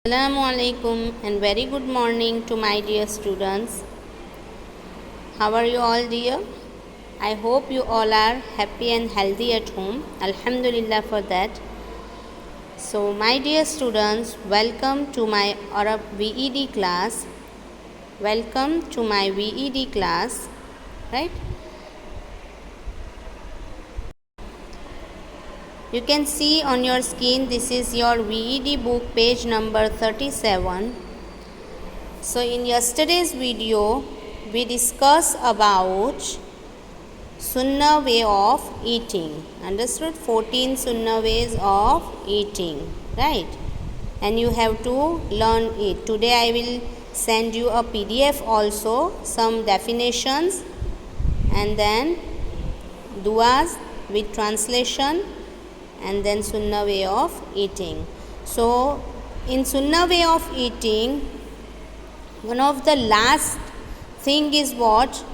Assalamu alaikum and very good morning to my dear students. How are you all, dear? I hope you all are happy and healthy at home. Alhamdulillah for that. So my dear students, welcome to my Arab VED class. Welcome to my VED class, right? You can see on your screen, this is your VED book, page number 37. So in yesterday's video, we discussed about Sunnah way of eating. Understood? 14 Sunnah ways of eating, right? And you have to learn it. Today I will send you a PDF also, some definitions and then duas with translation, and then Sunnah way of eating. So in Sunnah way of eating, one of the last thing is what?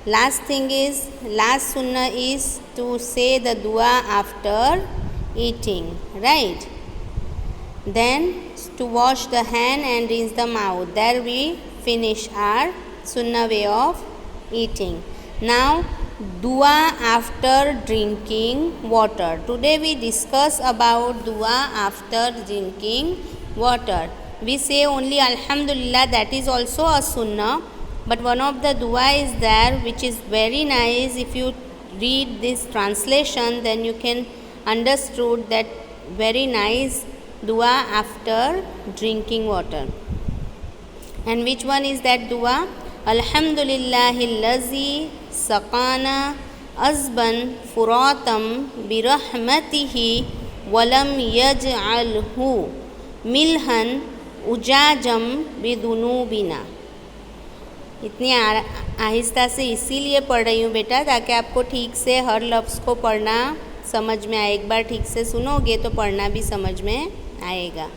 Last Sunnah is to say the dua after eating, right? Then to wash the hand and rinse the mouth. There we finish our Sunnah way of eating. Now dua after drinking water. Today we discuss about dua after drinking water. We say only Alhamdulillah, that is also a Sunnah, but one of the dua is there which is very nice. If you read this translation, then you can understood that very nice dua after drinking water. And which one is that dua? Alhamdulillahillazi Saqana azban furatam birahmatihi walam yaj'alhu milhan ujajam bidunubina. इतनी आहिस्ता से इसीलिए पढ़ रही हूँ बेटा, ताकि आपको ठीक से हर लफ्ज़ को पढ़ना समझ में आए. एक बार ठीक से सुनोगे तो पढ़ना भी समझ में आएगा.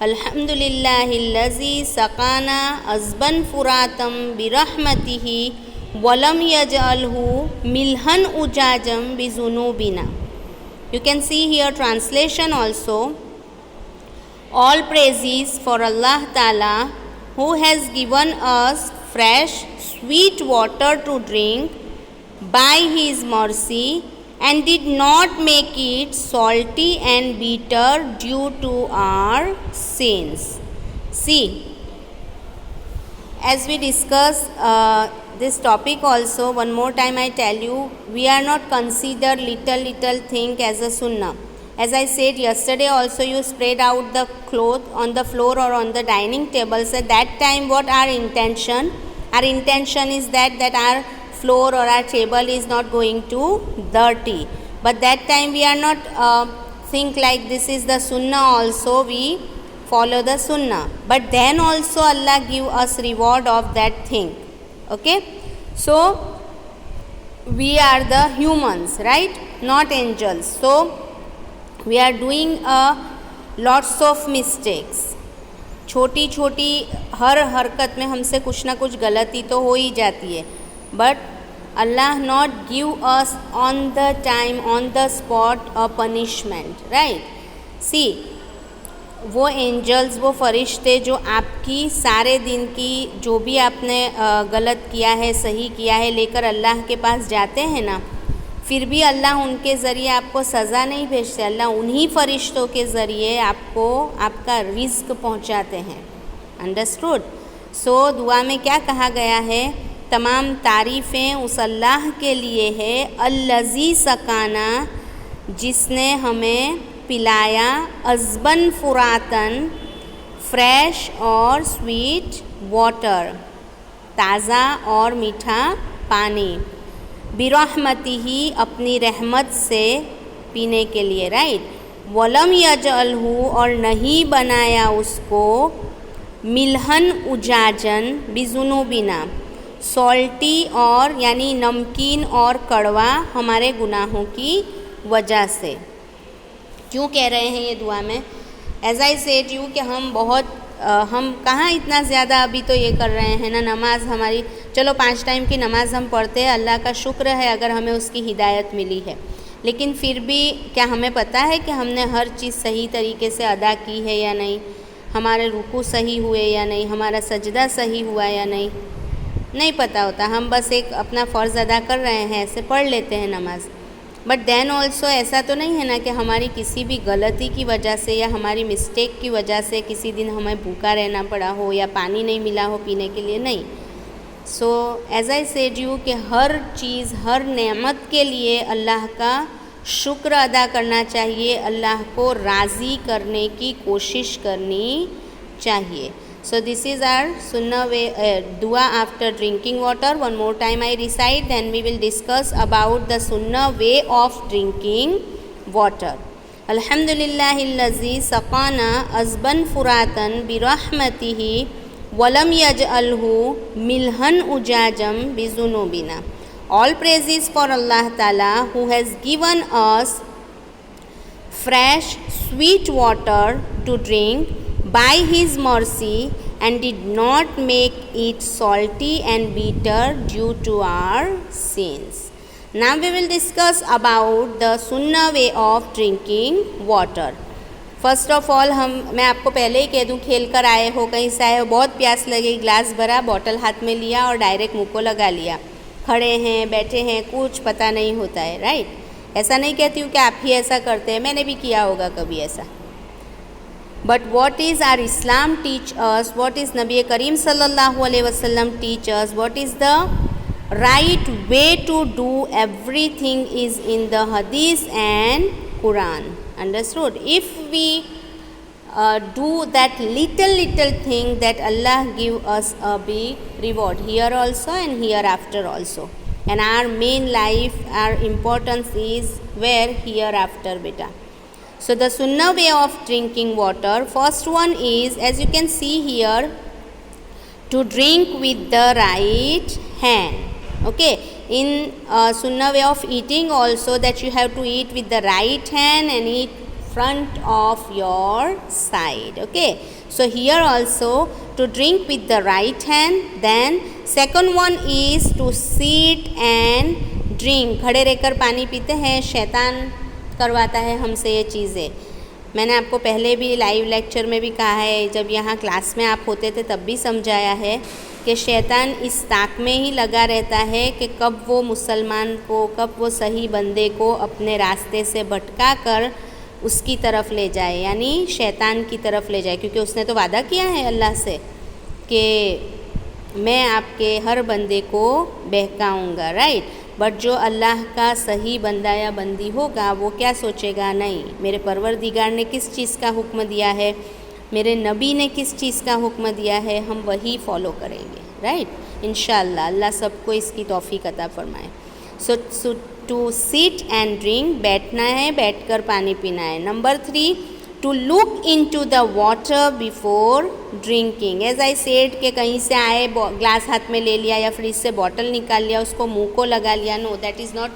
अल्हम्दुलिल्लाहिल्लज़ी सक़ाना अज़बन फ़ुरातम बिरहमतिही वलम यजअलहु मिल्हन उजाजम बिज़ुनूबिना. You can see here translation also. All praises for Allah Ta'ala, who has given us fresh sweet water to drink by His mercy and did not make it salty and bitter due to our sins. See, as we discuss this topic also, one more time I tell you, we are not consider little thing as a sunnah. As I said yesterday also, you spread out the cloth on the floor or on the dining tables. At that time, what our intention? Our intention is that our floor or our table is not going to dirty. But that time we are not think like this is the sunnah also, we follow the sunnah. But then also Allah give us reward of that thing. Okay? So, we are the humans, right? Not angels. So, we are doing lots of mistakes. छोटी छोटी हर हरकत में हमसे कुछ ना कुछ गलती तो हो ही जाती है. But Allah not give us on the time on the spot a punishment, right. See, वो एंजल्स, वो फरिश्ते जो आपकी सारे दिन की जो भी आपने गलत किया है, सही किया है, लेकर अल्लाह के पास जाते हैं ना, फिर भी अल्लाह उनके ज़रिए आपको सज़ा नहीं भेजते. अल्लाह उन्हीं फरिश्तों के ज़रिए आपको आपका रिज़्क पहुंचाते हैं. अंडरस्टूड? सो दुआ में क्या कहा गया है? तमाम तारीफ़ें उस अल्लाह के लिए है, अल्लज़ी सकाना, जिसने हमें पिलाया, अज़बन फ़ुरातन, फ्रेश और स्वीट वाटर, ताज़ा और मीठा पानी, बिरहमती ही, अपनी रहमत से पीने के लिए, राइट. वलम यजअलहु, और नहीं बनाया उसको, मिल्हन उजाजन बिजुनुबिना, सॉल्टी और यानी नमकीन और कड़वा हमारे गुनाहों की वजह से. क्यों कह रहे हैं ये दुआ में? एज आई सेड यू कि हम कहाँ इतना ज़्यादा अभी तो ये कर रहे हैं ना. नमाज हमारी, चलो 5 टाइम की नमाज़ हम पढ़ते हैं, अल्लाह का शुक्र है अगर हमें उसकी हिदायत मिली है. लेकिन फिर भी क्या हमें पता है कि हमने हर चीज़ सही तरीके से अदा की है या नहीं? हमारे रुकू सही हुए या नहीं, हमारा सजदा सही हुआ या नहीं पता होता। हम बस एक अपना फ़र्ज़ अदा कर रहे हैं, ऐसे पढ़ लेते हैं नमाज़। बट देन ऑल्सो ऐसा तो नहीं है ना कि हमारी किसी भी गलती की वजह से या हमारी मिस्टेक की वजह से किसी दिन हमें भूखा रहना पड़ा हो या पानी नहीं मिला हो पीने के लिए, नहीं। So as I said you कि हर चीज़, हर नेमत के लिए अल्लाह का शुक्र अदा करना चाहिए, अल्लाह को राज़ी करने की कोशिश करनी चाहिए। So this is our sunnah way dua after drinking water. One more time I recite, then we will discuss about the sunnah way of drinking water. Alhamdulillahillazi saqana azban furatan birahmatihi walam yaj'alhu milhan ujajam bizunubina. All praises for Allah Ta'ala who has given us fresh sweet water to drink by His mercy and did not make it salty and bitter due to our sins. Now we will discuss about the sunnah way of drinking water. First of all मैं आपको पहले ही कह दूँ, खेल कर आए हो, कहीं से आए हो, बहुत प्यास लगी, ग्लास भरा, बॉटल हाथ में लिया और डायरेक्ट मुँह को लगा लिया। खड़े हैं, बैठे हैं, कुछ पता नहीं होता है, राइट। ऐसा नहीं कहती हूँ कि आप ही ऐसा करते हैं, मैंने भी किया होगा कभी ऐसा। But what is our Islam teach us? What is Nabi Kareem sallallahu alaihi wasallam teach us? What is the right way to do everything is in the Hadith and Quran. Understood? If we do that little thing, that Allah give us a big reward here also and hereafter also. And our main life, our importance is where hereafter, beta. So the sunnah way of drinking water, first one is, as you can see here, to drink with the right hand. Okay, in sunnah way of eating also, that you have to eat with the right hand and eat front of your side. Okay, so here also to drink with the right hand. Then second one is to sit and drink. खड़े रहकर पानी पीते हैं, शैतान करवाता है हमसे ये चीज़ें। मैंने आपको पहले भी लाइव लेक्चर में भी कहा है, जब यहाँ क्लास में आप होते थे तब भी समझाया है कि शैतान इस ताक में ही लगा रहता है कि कब वो मुसलमान को, कब वो सही बंदे को अपने रास्ते से भटका कर उसकी तरफ ले जाए, यानी शैतान की तरफ ले जाए। क्योंकि उसने तो वादा किया है अल्लाह से कि मैं आपके हर बंदे को बहकाऊँगा, राइट। बट जो अल्लाह का सही बंदा या बंदी होगा वो क्या सोचेगा, नहीं, मेरे परवरदिगार ने किस चीज़ का हुक्म दिया है, मेरे नबी ने किस चीज़ का हुक्म दिया है, हम वही फॉलो करेंगे, राइट। इंशाअल्लाह अल्लाह सबको इसकी तौफीक अता फरमाए। So to sit and drink, बैठना है, बैठकर पानी पीना है। Number 3, to look into the water before drinking. As I said कि कहीं से आए, ग्लास हाथ में ले लिया या फ्रिज से बॉटल निकाल लिया, उसको मुंह को लगा लिया, no, that is not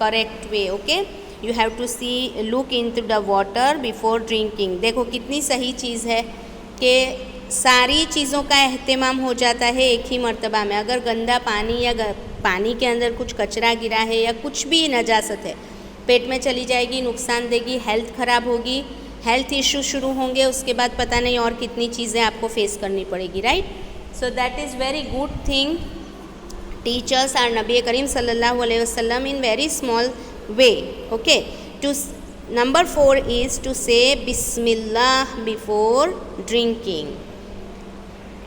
correct way. Okay, you have to see, look into the water before drinking. देखो कितनी सही चीज़ है कि सारी चीज़ों का एहतमाम हो जाता है एक ही मर्तबा में। अगर गंदा पानी या पानी के अंदर कुछ कचरा गिरा है या कुछ भी नजासत है, पेट में चली जाएगी, नुकसान देगी, हेल्थ ख़राब होगी, हेल्थ इशू शुरू होंगे, उसके बाद पता नहीं और कितनी चीज़ें आपको फेस करनी पड़ेगी, right. So that is very good thing teachers are नबी करीम सल्लल्लाहु अलैहि वसल्लम in very small way. Okay, two number 4 is to say बिस्मिल्लाह before drinking.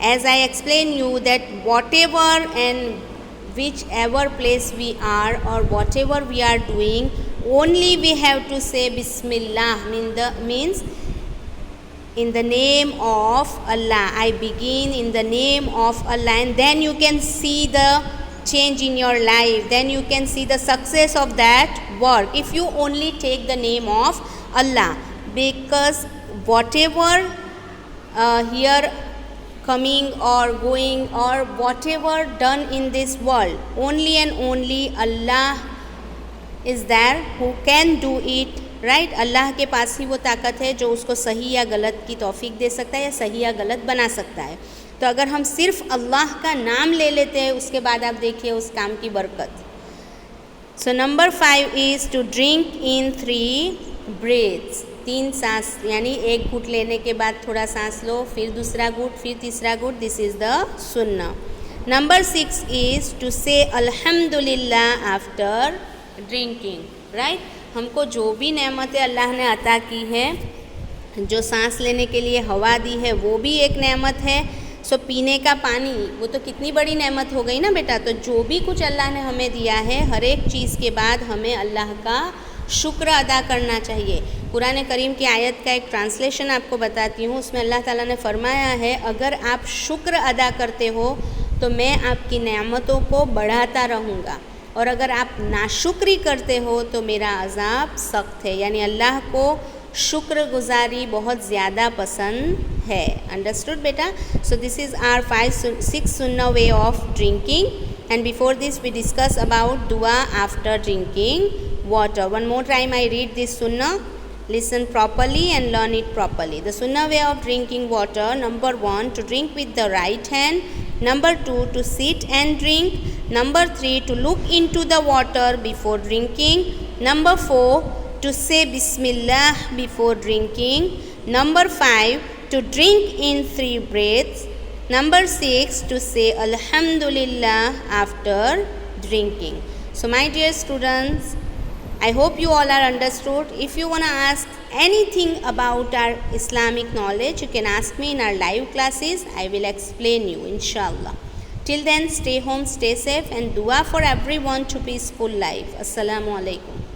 As I explain you that whatever and whichever place we are or whatever we are doing, only we have to say Bismillah, means in the name of Allah. I begin in the name of Allah, and then you can see the change in your life. Then you can see the success of that work if you only take the name of Allah. Because whatever here coming or going or whatever done in this world, only and only Allah is there who can do it, right? अल्लाह के पास ही वो ताकत है जो उसको सही या गलत की तौफीक दे सकता है या सही या गलत बना सकता है। तो अगर हम सिर्फ अल्लाह का नाम ले लेते हैं, उसके बाद आप देखिए उस काम की बरकत। So number 5 is to drink in 3 breaths, 3 सांस यानी एक घूंट लेने के बाद थोड़ा सांस लो, फिर दूसरा घूंट, फिर तीसरा घूंट. दिस इज़ द सुन्ना. नंबर 6 इज़ टू से अल्हम्दुलिल्लाह आफ्टर ड्रिंकिंग. राइट, हमको जो भी नेमतें अल्लाह ने अता की है, जो सांस लेने के लिए हवा दी है वो भी एक नेमत है. सो पीने का पानी वो तो कितनी बड़ी नेमत हो गई ना बेटा. तो जो भी कुछ अल्लाह ने हमें दिया है, हर एक चीज़ के बाद हमें अल्लाह का शुक्र अदा करना चाहिए. कुरान करीम की आयत का एक ट्रांसलेशन आपको बताती हूँ. उसमें अल्लाह ताला ने फरमाया है, अगर आप शुक्र अदा करते हो तो मैं आपकी नेमतों को बढ़ाता रहूँगा, और अगर आप नाशुक्री करते हो तो मेरा अज़ाब सख्त है. यानी अल्लाह को शुक्रगुजारी बहुत ज़्यादा पसंद है. अंडरस्टूड बेटा. सो दिस इज़ आवर 6 सुन्ना way of drinking. And before this we discuss about दुआ after drinking water. One more time I read this sunnah. Listen properly and learn it properly. The sunnah way of drinking water. Number 1, to drink with the right hand. Number 2, to sit and drink. Number 3, to look into the water before drinking. Number 4, to say Bismillah before drinking. Number 5, to drink in 3 breaths. Number 6, to say Alhamdulillah after drinking. So my dear students, I hope you all are understood. If you want to ask anything about our Islamic knowledge, you can ask me in our live classes. I will explain you, inshallah. Till then, stay home, stay safe, and dua for everyone to peaceful life. Assalamu alaikum.